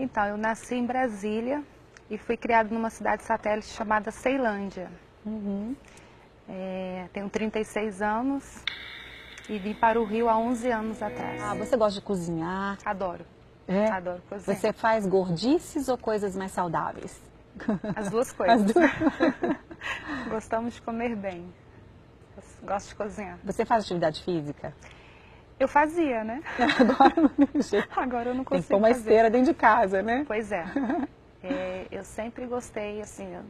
Então, eu nasci em Brasília e fui criada numa cidade satélite chamada Ceilândia. Tenho 36 anos e vim para o Rio há 11 anos atrás. Ah, você gosta de cozinhar? Adoro. É? Adoro cozinhar. Você faz gordices ou coisas mais saudáveis? As duas coisas. As duas. Gostamos de comer bem. Gosto de cozinhar. Você faz atividade física? Eu fazia, né? Agora não tem jeito. Agora eu não Tem que consigo pôr uma fazer. esteira dentro de casa, né? Pois é. Eu sempre gostei, assim, eu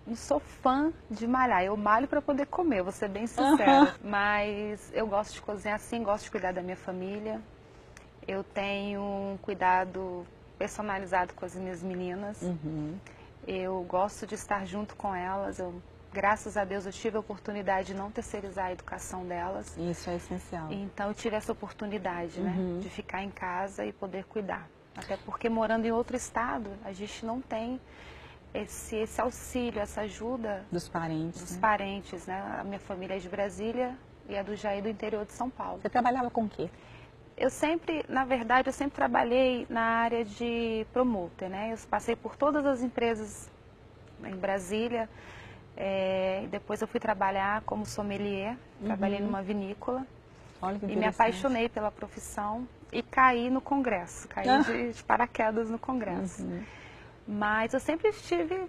não sou fã de malhar. Eu malho para poder comer, vou ser bem sincera. Mas eu gosto de cozinhar sim, gosto de cuidar da minha família. Eu tenho um cuidado personalizado com as minhas meninas. Eu gosto de estar junto com elas. Graças a Deus eu tive a oportunidade de não terceirizar a educação delas. Isso é essencial. Então eu tive essa oportunidade, né, de ficar em casa e poder cuidar. Até porque morando em outro estado, a gente não tem esse auxílio, essa ajuda Dos parentes. dos parentes, né? A minha família é de Brasília e a do Jair do interior de São Paulo. Você trabalhava com o quê? Eu sempre, na verdade, eu sempre trabalhei na área de promoter, né? Eu passei por todas as empresas em Brasília. Depois eu fui trabalhar como sommelier, trabalhei numa vinícola. Olha que E me interessante. apaixonei pela profissão e caí no congresso, caí de paraquedas no congresso. Mas eu sempre estive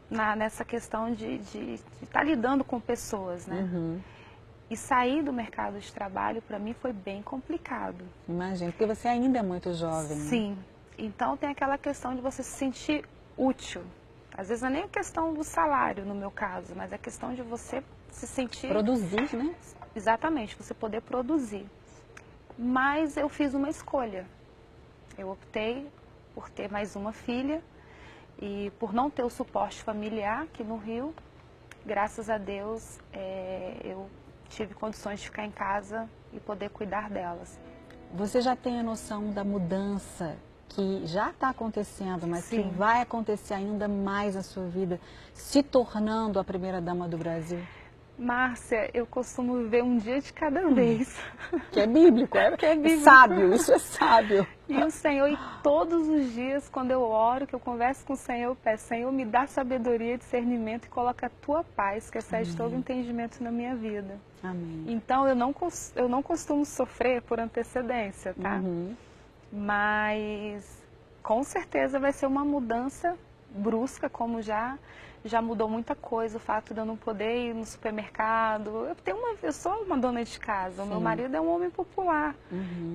nessa questão de estar lidando com pessoas, né? E sair do mercado de trabalho, para mim, foi bem complicado. Imagino, porque você ainda é muito jovem. Sim. Então tem aquela questão de você se sentir útil. Às vezes não é nem a questão do salário, no meu caso, mas a questão de você se sentir... Produzir, né? Exatamente, você poder produzir. Mas eu fiz uma escolha. Eu optei por ter mais uma filha e por não ter o suporte familiar aqui no Rio. Graças a Deus, eu tive condições de ficar em casa e poder cuidar delas. Você já tem a noção da mudança que já está acontecendo, mas que Sim. vai acontecer ainda mais na sua vida, se tornando a primeira-dama do Brasil? Márcia, eu costumo viver um dia de cada vez. Que é bíblico, Que é bíblico. sábio, isso é sábio. E o Senhor, e todos os dias, quando eu oro, que eu converso com o Senhor, eu peço, Senhor, me dá sabedoria, discernimento e coloca a Tua paz, que excede todo entendimento na minha vida. Amém. Então, eu não costumo sofrer por antecedência, tá? Mas, com certeza, vai ser uma mudança brusca, como já mudou muita coisa, o fato de eu não poder ir no supermercado. Eu sou uma dona de casa, o meu marido é um homem popular,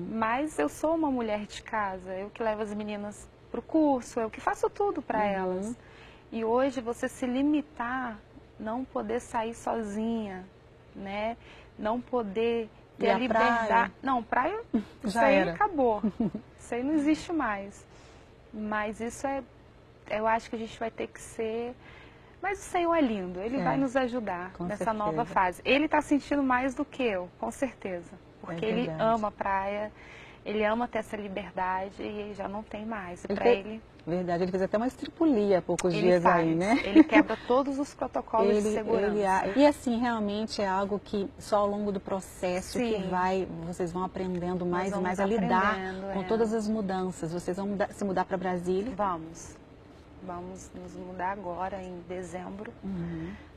mas eu sou uma mulher de casa, eu que levo as meninas para o curso, eu que faço tudo para elas. E hoje você se limitar, não poder sair sozinha, né? Não poder ter a liberdade. Praia? Não, praia isso Já aí era. acabou. Isso aí não existe mais. Mas isso eu acho que a gente vai ter que ser... Mas o Senhor é lindo, Ele vai nos ajudar nessa nova fase. Ele está sentindo mais do que eu, com certeza. Porque Ele ama a praia, Ele ama ter essa liberdade e ele já não tem mais. Verdade, ele fez até uma estripulia há poucos dias aí, né? Ele quebra todos os protocolos de segurança. E assim, realmente é algo que só ao longo do processo vocês vão aprendendo mais e mais a lidar com todas as mudanças. Vocês vão se mudar para Brasília? Vamos nos mudar agora, em dezembro.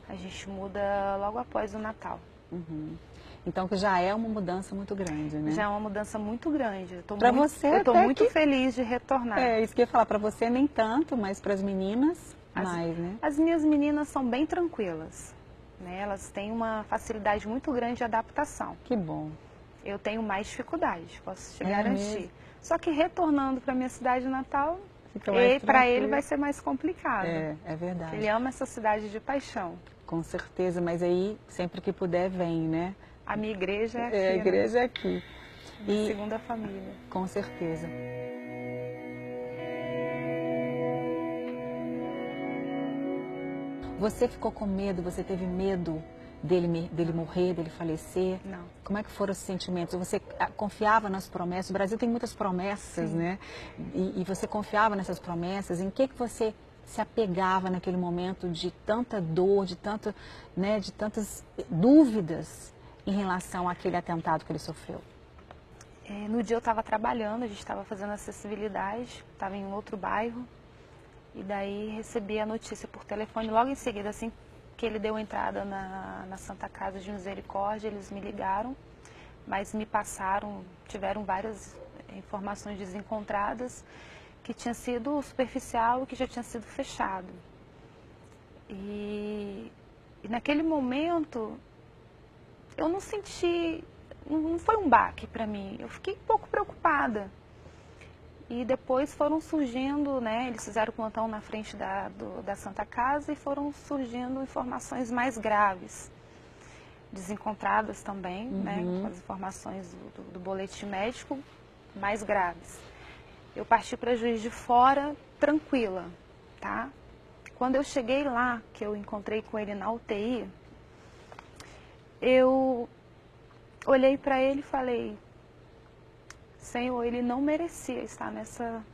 A gente muda logo após o Natal. Então, que já é uma mudança muito grande, né? Já é uma mudança muito grande. Eu Estou muito feliz de retornar. Isso que eu ia falar, para você nem tanto, mas para as meninas, mais, né? As minhas meninas são bem tranquilas, né? Elas têm uma facilidade muito grande de adaptação. Que bom. Eu tenho mais dificuldade, posso te garantir. Mesmo? Só que retornando para minha cidade natal, para ele vai ser mais complicado. É verdade. Ele ama essa cidade de paixão. Com certeza, mas aí sempre que puder vem, né? A minha igreja é aqui, a igreja é aqui. Minha segunda família. Com certeza. Você ficou com medo, você teve medo dele morrer, dele falecer? Não. Como é que foram os sentimentos? Você confiava nas promessas? O Brasil tem muitas promessas, né? E você confiava nessas promessas? Em que você se apegava naquele momento de tanta dor, de tantas dúvidas em relação àquele atentado que ele sofreu? No dia eu estava trabalhando, a gente estava fazendo acessibilidade, estava em um outro bairro, e daí recebi a notícia por telefone, logo em seguida, assim que ele deu entrada na Santa Casa de Misericórdia, eles me ligaram, mas me passaram, tiveram várias informações desencontradas, que tinha sido superficial e que já tinha sido fechado. E naquele momento, eu não senti, não foi um baque para mim, eu fiquei um pouco preocupada. E depois foram surgindo, né, eles fizeram plantão na frente da Santa Casa e foram surgindo informações mais graves, desencontradas também, né, com as informações do boletim médico mais graves. Eu parti para Juiz de Fora tranquila, tá? Quando eu cheguei lá, que eu encontrei com ele na UTI, eu olhei para ele e falei: Senhor, ele não merecia estar nessa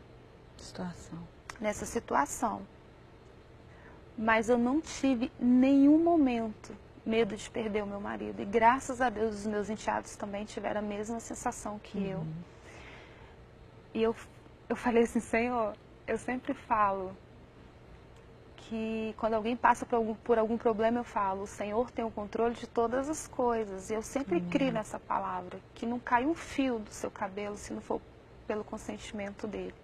situação. Mas eu não tive nenhum momento medo de perder o meu marido. E graças a Deus os meus enteados também tiveram a mesma sensação que eu. E eu falei assim: Senhor, eu sempre falo que quando alguém passa por algum problema, eu falo: o Senhor tem o controle de todas as coisas. E eu sempre crio nessa palavra, que não cai um fio do seu cabelo se não for pelo consentimento dele.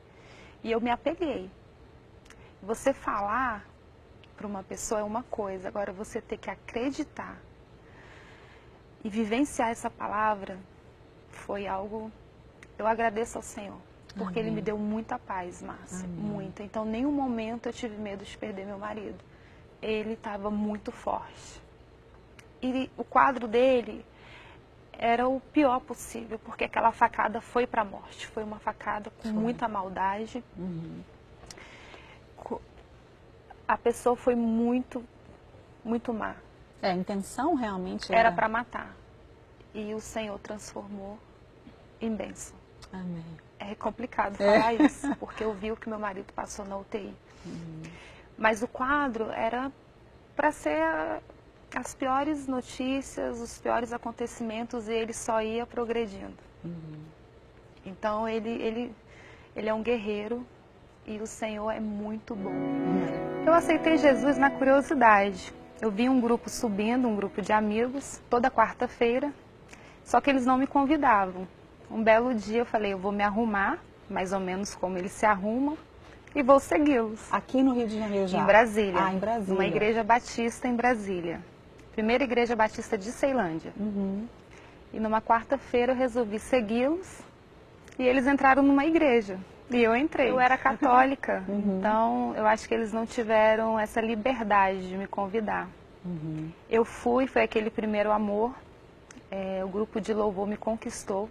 E eu me apeguei. Você falar para uma pessoa é uma coisa, agora você ter que acreditar e vivenciar essa palavra foi algo... Eu agradeço ao Senhor, porque Ele me deu muita paz, Márcia, muita. Então, em nenhum momento eu tive medo de perder meu marido. Ele estava muito forte. E o quadro dele era o pior possível, porque aquela facada foi para a morte. Foi uma facada com muita maldade. A pessoa foi muito, muito má. A intenção realmente era para matar. E o Senhor transformou em bênção. Amém. É complicado falar isso, porque eu vi o que meu marido passou na UTI. Mas o quadro era para ser as piores notícias, os piores acontecimentos, e ele só ia progredindo. Então ele é um guerreiro e o Senhor é muito bom. Eu aceitei Jesus na curiosidade. Eu vi um grupo subindo, um grupo de amigos, toda quarta-feira, só que eles não me convidavam. Um belo dia eu falei: eu vou me arrumar, mais ou menos como eles se arrumam, e vou segui-los. Aqui no Rio de Janeiro já? Em Brasília. Em Brasília. Uma igreja batista em Brasília. Primeira igreja batista de Ceilândia. E numa quarta-feira eu resolvi segui-los e eles entraram numa igreja. E eu entrei. Eu era católica, então eu acho que eles não tiveram essa liberdade de me convidar. Eu fui, foi aquele primeiro amor, o grupo de louvor me conquistou.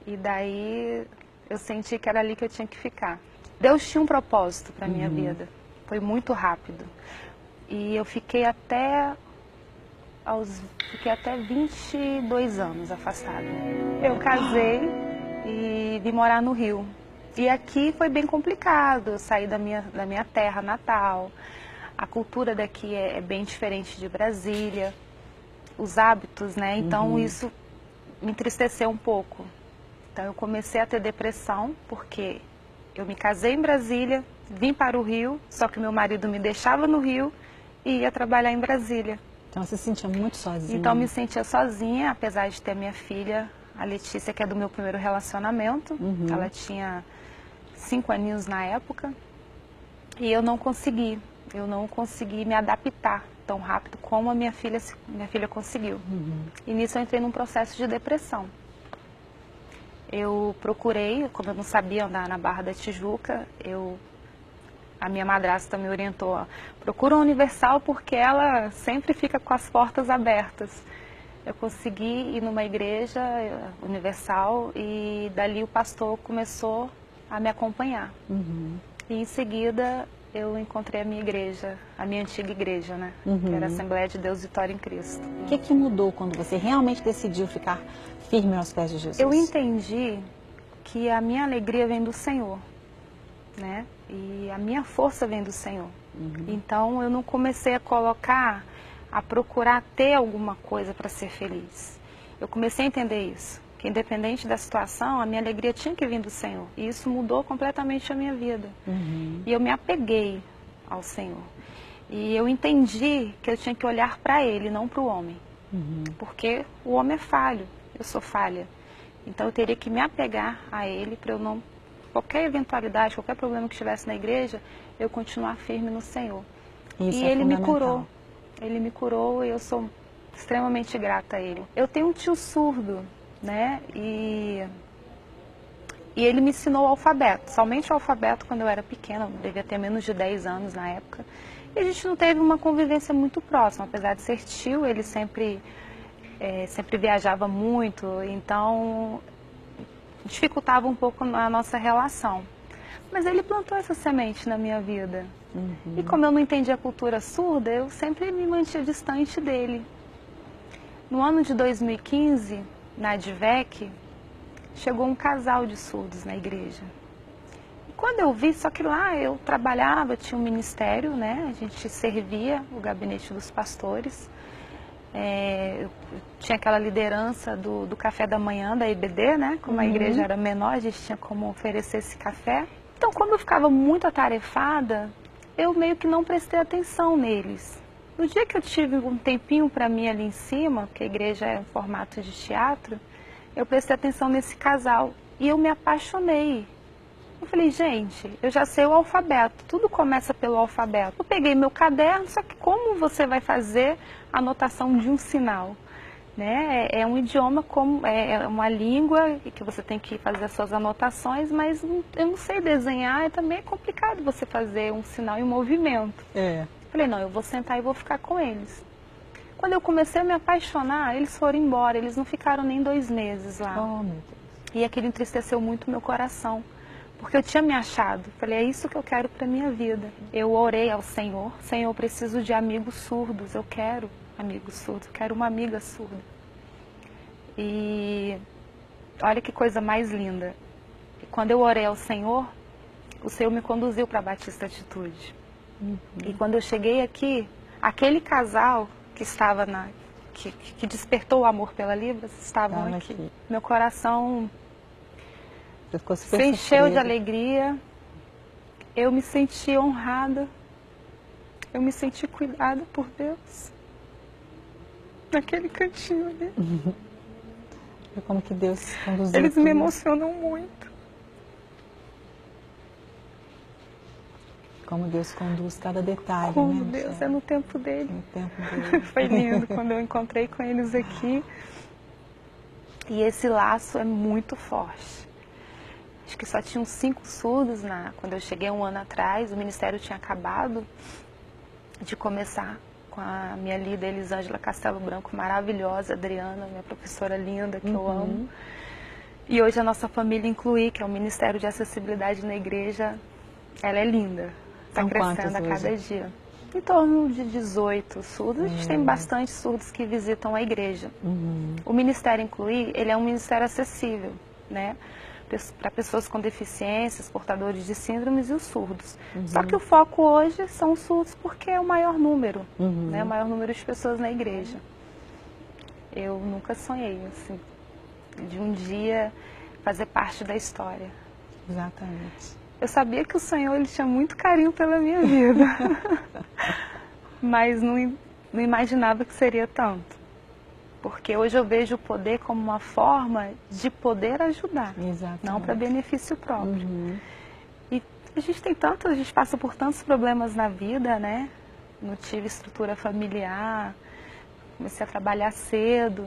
E daí eu senti que era ali que eu tinha que ficar. Deus tinha um propósito para a minha vida. Foi muito rápido. E eu fiquei até 22 anos afastada. Eu casei e vim morar no Rio. E aqui foi bem complicado. Eu saí da minha terra natal. A cultura daqui é bem diferente de Brasília. Os hábitos, né? Então isso me entristeceu um pouco. Então eu comecei a ter depressão, porque eu me casei em Brasília, vim para o Rio, só que meu marido me deixava no Rio e ia trabalhar em Brasília. Então você se sentia muito sozinha? Então me sentia sozinha, apesar de ter minha filha, a Letícia, que é do meu primeiro relacionamento. Ela tinha 5 aninhos na época. E eu não consegui me adaptar tão rápido como a minha filha conseguiu. E nisso eu entrei num processo de depressão. Eu procurei, como eu não sabia andar na Barra da Tijuca, a minha madrasta me orientou: procura uma Universal porque ela sempre fica com as portas abertas. Eu consegui ir numa igreja universal e dali o pastor começou a me acompanhar. E em seguida eu encontrei a minha igreja, a minha antiga igreja, né? Que era a Assembleia de Deus Vitória em Cristo. O que mudou quando você realmente decidiu ficar firme aos pés de Jesus? Eu entendi que a minha alegria vem do Senhor, né? E a minha força vem do Senhor. Então eu não comecei a procurar ter alguma coisa para ser feliz. Eu comecei a entender isso, que independente da situação, a minha alegria tinha que vir do Senhor. E isso mudou completamente a minha vida. E eu me apeguei ao Senhor. E eu entendi que eu tinha que olhar para Ele, não para o homem. Porque o homem é falho, eu sou falha. Então eu teria que me apegar a Ele para eu não... Qualquer eventualidade, qualquer problema que estivesse na igreja, eu continuar firme no Senhor. Isso E é Ele me fundamental. curou. Ele me curou e eu sou extremamente grata a Ele. Eu tenho um tio surdo, né? E ele me ensinou o alfabeto, somente o alfabeto quando eu era pequena, eu devia ter menos de 10 anos na época. E a gente não teve uma convivência muito próxima, apesar de ser tio, ele sempre viajava muito, então dificultava um pouco a nossa relação. Mas ele plantou essa semente na minha vida. E como eu não entendia a cultura surda, eu sempre me mantinha distante dele. No ano de 2015, na ADVEC, chegou um casal de surdos na igreja. E quando eu vi, só que lá eu trabalhava, tinha um ministério, né? A gente servia o gabinete dos pastores. Eu tinha aquela liderança do café da manhã, da IBD, né? Como a igreja era menor, a gente tinha como oferecer esse café. Então, como eu ficava muito atarefada, eu meio que não prestei atenção neles. No dia que eu tive um tempinho para mim ali em cima, porque a igreja é um formato de teatro, eu prestei atenção nesse casal e eu me apaixonei. Eu falei, gente, eu já sei o alfabeto, tudo começa pelo alfabeto. Eu peguei meu caderno, só que como você vai fazer a anotação de um sinal? Né? É um idioma, é uma língua que você tem que fazer as suas anotações, mas eu não sei desenhar, também é complicado você fazer um sinal em movimento. Falei, não, eu vou sentar e vou ficar com eles. Quando eu comecei a me apaixonar, eles foram embora, eles não ficaram nem 2 meses lá. Oh, meu Deus. E aquilo entristeceu muito meu coração, porque eu tinha me achado. Falei, é isso que eu quero para minha vida. Eu orei ao Senhor, Senhor, eu preciso de amigos surdos, eu quero amigos surdos, eu quero uma amiga surda. E olha que coisa mais linda. Quando eu orei ao Senhor, o Senhor me conduziu para a Batista Atitude. E quando eu cheguei aqui, aquele casal que estava que despertou o amor pela Libras, estavam aqui. Meu coração se encheu de alegria, eu me senti honrada, eu me senti cuidada por Deus, naquele cantinho ali. Como que Deus conduziu. Eles me emocionam muito. Como Deus conduz cada detalhe, Como né, Deus é no tempo dele. No tempo dele. Foi lindo quando eu encontrei com eles aqui. E esse laço é muito forte. Acho que só tinham 5 surdos quando eu cheguei 1 ano atrás. O ministério tinha acabado de começar com a minha líder Elisângela Castelo Branco, maravilhosa, Adriana, minha professora linda, que eu amo. E hoje a nossa família Incluir, que é o Ministério de Acessibilidade na Igreja, ela é linda. Está crescendo a cada dia. Em torno de 18 surdos. A gente tem bastante surdos que visitam a igreja. O Ministério Incluir, ele é um ministério acessível, né? Para pessoas com deficiências, portadores de síndromes e os surdos. Só que o foco hoje são os surdos porque é o maior número, né? O maior número de pessoas na igreja. Eu nunca sonhei, assim, de um dia fazer parte da história. Exatamente. Eu sabia que o Senhor ele tinha muito carinho pela minha vida, mas não imaginava que seria tanto. Porque hoje eu vejo o poder como uma forma de poder ajudar, Exatamente. Não para benefício próprio. E a gente passa por tantos problemas na vida, né? Não tive estrutura familiar, comecei a trabalhar cedo.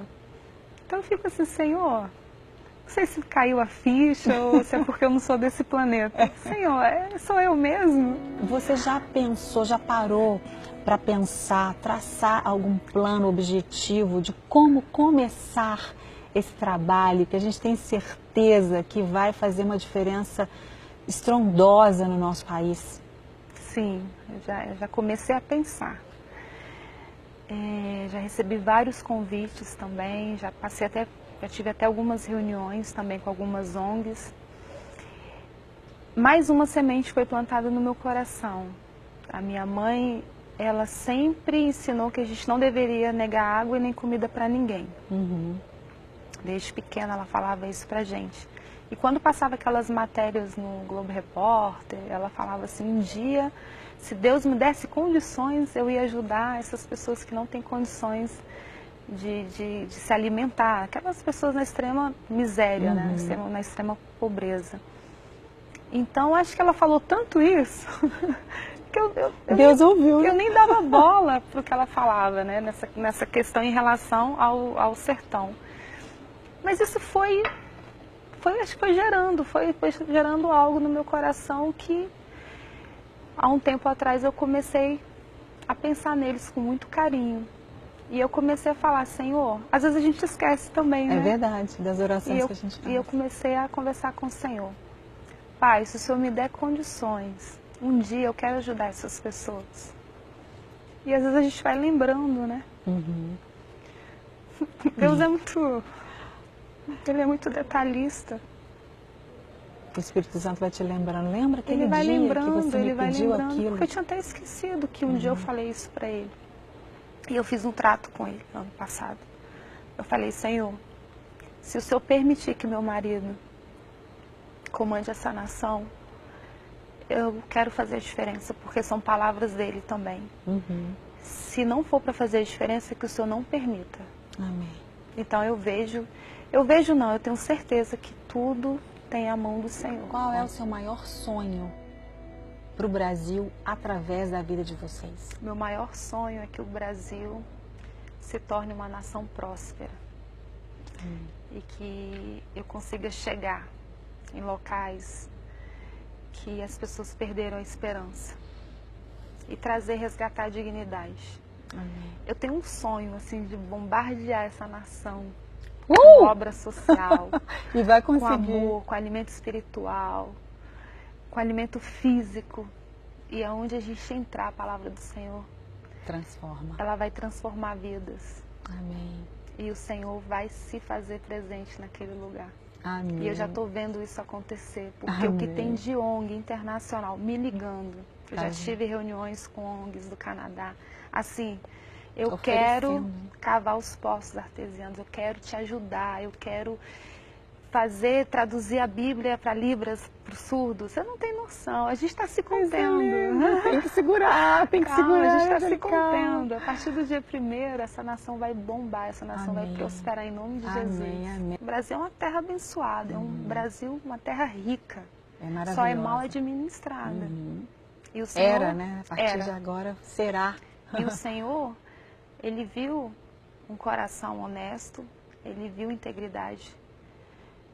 Então eu fico assim, Senhor, não sei se caiu a ficha ou se é porque eu não sou desse planeta. Senhor, sou eu mesmo? Você já pensou, já parou para pensar, traçar algum plano objetivo de como começar esse trabalho que a gente tem certeza que vai fazer uma diferença estrondosa no nosso país? Sim, eu já comecei a pensar. Já recebi vários convites também, já tive até algumas reuniões também com algumas ONGs. Mais uma semente foi plantada no meu coração. A minha mãe, ela sempre ensinou que a gente não deveria negar água e nem comida para ninguém. Desde pequena ela falava isso pra gente. E quando passava aquelas matérias no Globo Repórter, ela falava assim, um dia, se Deus me desse condições, eu ia ajudar essas pessoas que não têm condições de se alimentar. Aquelas pessoas na extrema miséria, né? Na extrema pobreza. Então, acho que ela falou tanto isso, que Deus ouviu. Eu nem dava bola para o que ela falava, né? Nessa questão em relação ao sertão. Mas isso acho que foi gerando algo no meu coração que, há um tempo atrás, eu comecei a pensar neles com muito carinho. E eu comecei a falar, Senhor, às vezes a gente esquece também, né? É verdade, das orações que a gente faz. E eu comecei a conversar com o Senhor. Pai, se o Senhor me der condições, um dia eu quero ajudar essas pessoas. E às vezes a gente vai lembrando, né? Deus Ele é muito detalhista. O Espírito Santo vai te lembrando. Lembra aquele Ele vai dia lembrando, que você me pediu aquilo? Porque eu tinha até esquecido que um dia eu falei isso para ele. E eu fiz um trato com ele ano passado. Eu falei, Senhor, se o Senhor permitir que meu marido comande essa nação, eu quero fazer a diferença, porque são palavras dele também. Se não for para fazer a diferença, que o Senhor não permita. Amém. Então eu tenho certeza que tudo tem a mão do Senhor. Qual é o seu maior sonho para o Brasil através da vida de vocês? Meu maior sonho é que o Brasil se torne uma nação próspera. E que eu consiga chegar em locais que as pessoas perderam a esperança e resgatar a dignidade. Amém. Eu tenho um sonho assim de bombardear essa nação com obra social, e vai com conseguir. amor, com alimento espiritual, com alimento físico. E aonde a gente entrar, a palavra do Senhor Transforma. ela vai transformar vidas. Amém. E o Senhor vai se fazer presente naquele lugar. Amém. E eu já estou vendo isso acontecer, porque o que tem de ONG internacional me ligando, eu já tive reuniões com ONGs do Canadá, assim, eu quero cavar os poços artesianos, eu quero te ajudar, eu quero traduzir a Bíblia para Libras, para os surdos. Você não tem noção, a gente está se contendo. Tem que segurar, tem que segurar. A gente está se contendo. A partir do dia 1º, essa nação vai bombar, essa nação vai prosperar em nome de Jesus. Amém. O Brasil é uma terra abençoada, é um Brasil, uma terra rica. É maravilhosa. Só é mal administrada. E o Senhor, era, né? A partir de agora será. E o Senhor, Ele viu um coração honesto, Ele viu integridade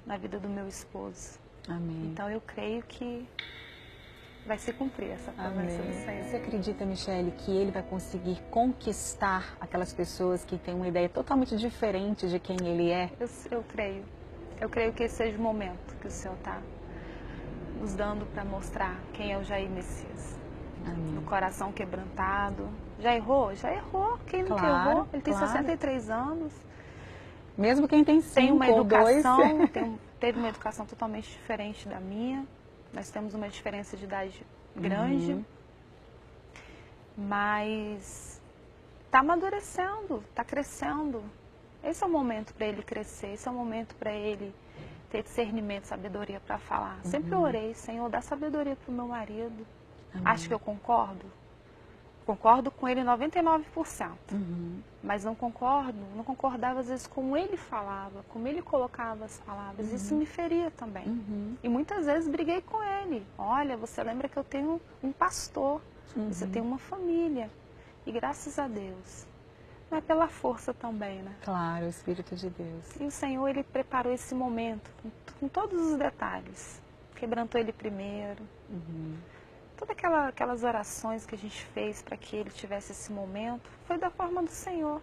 na vida do meu esposo. Amém. Então eu creio que vai se cumprir essa promessa do Senhor. Você acredita, Michele, que ele vai conseguir conquistar aquelas pessoas que têm uma ideia totalmente diferente de quem ele é? Eu creio. Eu creio que esse seja o momento que o Senhor está nos dando para mostrar quem é o Jair Messias. Amém. No coração quebrantado. Já errou? Já errou. Quem nunca errou? Ele tem 63 anos. Mesmo quem tem 5 tem uma ou 2. educação, teve uma educação totalmente diferente da minha. Nós temos uma diferença de idade grande. Mas está amadurecendo, está crescendo. Esse é o momento para ele crescer, esse é o momento para ele ter discernimento, sabedoria para falar. Sempre orei, Senhor, dá sabedoria para o meu marido. Acho que eu concordo. Concordo com ele 99%. Mas não concordava às vezes como ele falava, como ele colocava as palavras. Isso me feria também. E muitas vezes briguei com ele. Olha, você lembra que eu tenho um pastor, você tem uma família. E graças a Deus, não é pela força também, né? Claro, o Espírito de Deus. E o Senhor, Ele preparou esse momento, com todos os detalhes. Quebrantou Ele primeiro. Todas aquelas orações que a gente fez para que Ele tivesse esse momento, foi da forma do Senhor.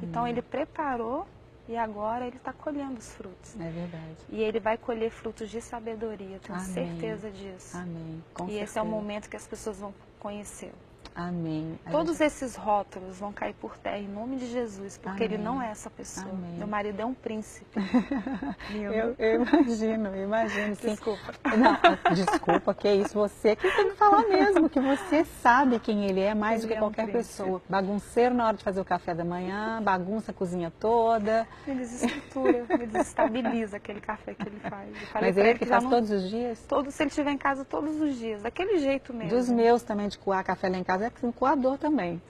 Então Ele preparou e agora Ele está colhendo os frutos. É verdade. E Ele vai colher frutos de sabedoria, tenho certeza disso. Amém. Com e certeza. esse é o momento que as pessoas vão conhecê-lo. Amém. Todos esses rótulos vão cair por terra em nome de Jesus, porque Amém. ele não é essa pessoa. Amém. Meu marido é um príncipe. Eu imagino. Sim. Desculpa. Não, desculpa, que é isso. Você que tem que falar mesmo, que você sabe quem ele é mais do Ele que é um qualquer príncipe. pessoa. Bagunceiro na hora de fazer o café da manhã, bagunça a cozinha toda. Me desestrutura, me desestabiliza aquele café que ele faz. Eu falei Mas pra ele que já faz não- todos os dias? se ele estiver em casa todos os dias, daquele jeito mesmo. Dos meus também, de coar café lá em casa, é um coador também.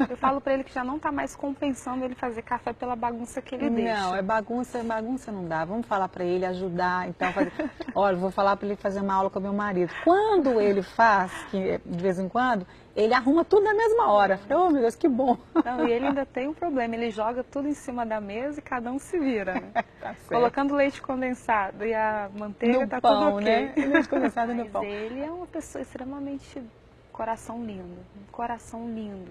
Eu falo pra ele que já não tá mais compensando ele fazer café pela bagunça que ele deixa. Não, é bagunça não dá. Vamos falar para ele ajudar, então fazer. Olha, vou falar para ele fazer uma aula com meu marido. Quando ele faz, que de vez em quando, ele arruma tudo na mesma hora. Eu falei, oh meu Deus, que bom. Não, e ele ainda tem um problema, ele joga tudo em cima da mesa e cada um se vira, né? Tá certo. Colocando leite condensado e a manteiga, No tá pão, tudo ok. né? Leite condensado no Mas pão. ele é uma pessoa extremamente coração lindo, um coração lindo.